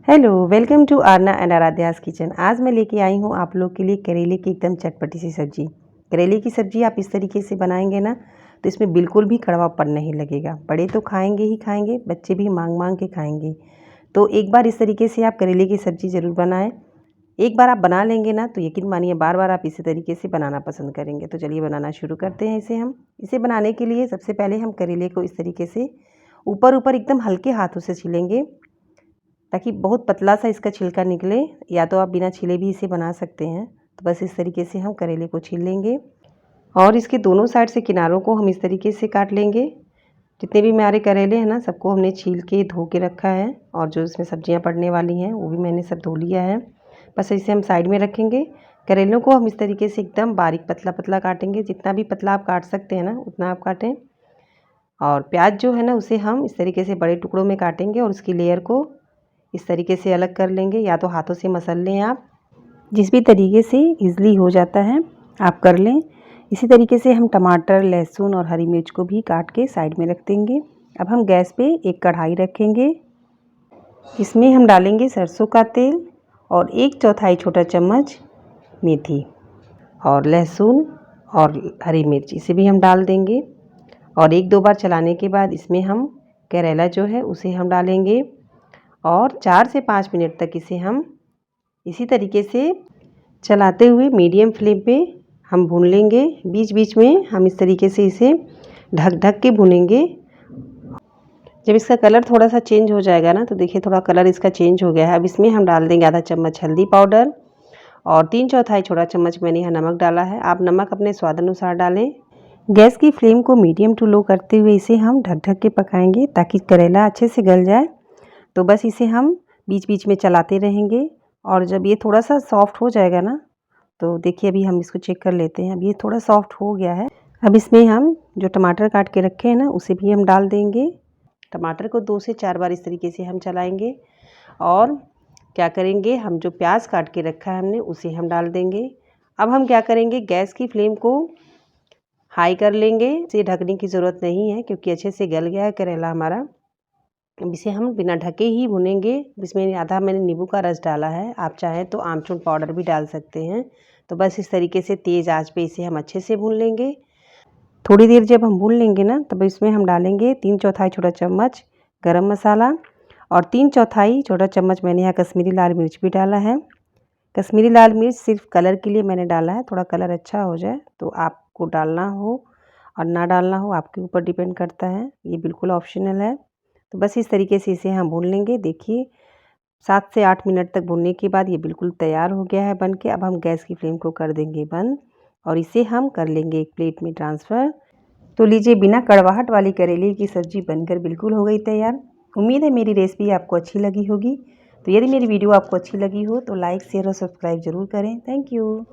Hello, welcome to Aarna and Aradhya's kitchen. आज मैं लेके आई हूँ आप लोग के लिए करेले की एकदम चटपटी सी सब्जी। करेले की सब्जी आप इस तरीके से बनाएंगे ना तो इसमें बिल्कुल भी कड़वापन नहीं लगेगा। बड़े तो खाएंगे ही खाएंगे, बच्चे भी मांग मांग के खाएंगे। तो एक बार इस तरीके से आप करेले की सब्जी ज़रूर बनाएं। एक बार आप बना लेंगे ना तो यकीन मानिए बार बार आप इसी तरीके से बनाना पसंद करेंगे। तो चलिए बनाना शुरू करते हैं इसे बनाने के लिए सबसे पहले हम करेले को इस तरीके से ऊपर ऊपर एकदम हल्के हाथों से छीलेंगे ताकि बहुत पतला सा इसका छिलका निकले, या तो आप बिना छिले भी इसे बना सकते हैं। तो बस इस तरीके से हम करेले को छील लेंगे और इसके दोनों साइड से किनारों को हम इस तरीके से काट लेंगे। जितने भी हमारे करेले हैं ना सबको हमने छील के धो के रखा है, और जो इसमें सब्जियां पड़ने वाली हैं वो भी मैंने सब धो लिया है। बस इसे हम साइड में रखेंगे। करेलों को हम इस तरीके से एकदम बारीक पतला पतला काटेंगे। जितना भी पतला आप काट सकते हैं ना उतना आप काटें। और प्याज जो है ना उसे हम इस तरीके से बड़े टुकड़ों में काटेंगे और उसकी लेयर को इस तरीके से अलग कर लेंगे, या तो हाथों से मसल लें आप, जिस भी तरीके से इजीली हो जाता है आप कर लें। इसी तरीके से हम टमाटर, लहसुन और हरी मिर्च को भी काट के साइड में रख देंगे। अब हम गैस पे एक कढ़ाई रखेंगे। इसमें हम डालेंगे सरसों का तेल और 1/4 छोटा चम्मच मेथी और लहसुन और हरी मिर्च, इसे भी हम डाल देंगे। और 1-2 बार चलाने के बाद इसमें हम करेला जो है उसे हम डालेंगे और 4 से 5 मिनट तक इसे हम इसी तरीके से चलाते हुए मीडियम फ्लेम पे हम भून लेंगे। बीच बीच में हम इस तरीके से इसे ढक ढक के भूनेंगे। जब इसका कलर थोड़ा सा चेंज हो जाएगा ना, तो देखिए थोड़ा कलर इसका चेंज हो गया है। अब इसमें हम डाल देंगे आधा चम्मच हल्दी पाउडर और 3/4 छोटा चम्मच मैंने यहाँ नमक डाला है। आप नमक अपने स्वाद अनुसार डालें। गैस की फ्लेम को मीडियम टू लो करते हुए इसे हम ढक ढक के पकाएंगे ताकि करेला अच्छे से गल जाए। तो बस इसे हम बीच बीच में चलाते रहेंगे, और जब ये थोड़ा सा सॉफ्ट हो जाएगा ना, तो देखिए अभी हम इसको चेक कर लेते हैं। अब ये थोड़ा सॉफ्ट हो गया है। अब इसमें हम जो टमाटर काट के रखे हैं ना उसे भी हम डाल देंगे। टमाटर को 2 से 4 बार इस तरीके से हम चलाएंगे। और क्या करेंगे, हम जो प्याज काट के रखा है हमने उसे हम डाल देंगे। अब हम क्या करेंगे, गैस की फ्लेम को हाई कर लेंगे। इसे ढकने की ज़रूरत नहीं है क्योंकि अच्छे से गल गया है करेला हमारा। अब इसे हम बिना ढके ही भुनेंगे। इसमें आधा मैंने नींबू का रस डाला है, आप चाहें तो आमचूर पाउडर भी डाल सकते हैं। तो बस इस तरीके से तेज़ आंच पे इसे हम अच्छे से भून लेंगे। थोड़ी देर जब हम भून लेंगे ना, तब इसमें हम डालेंगे 3/4 छोटा चम्मच गरम मसाला और 3/4 छोटा चम्मच मैंने यहाँ कश्मीरी लाल मिर्च भी डाला है। कश्मीरी लाल मिर्च सिर्फ कलर के लिए मैंने डाला है, थोड़ा कलर अच्छा हो जाए तो आपको डालना हो और ना डालना हो आपके ऊपर डिपेंड करता है, ये बिल्कुल ऑप्शनल है। तो बस इस तरीके से इसे हम भून लेंगे। देखिए 7 से 8 मिनट तक भूनने के बाद ये बिल्कुल तैयार हो गया है बन के। अब हम गैस की फ्लेम को कर देंगे बंद और इसे हम कर लेंगे एक प्लेट में ट्रांसफ़र। तो लीजिए, बिना कड़वाहट वाली करेले की सब्ज़ी बनकर बिल्कुल हो गई तैयार। उम्मीद है मेरी रेसिपी आपको अच्छी लगी होगी। तो यदि मेरी वीडियो आपको अच्छी लगी हो तो लाइक, शेयर और सब्सक्राइब ज़रूर करें। Thank you.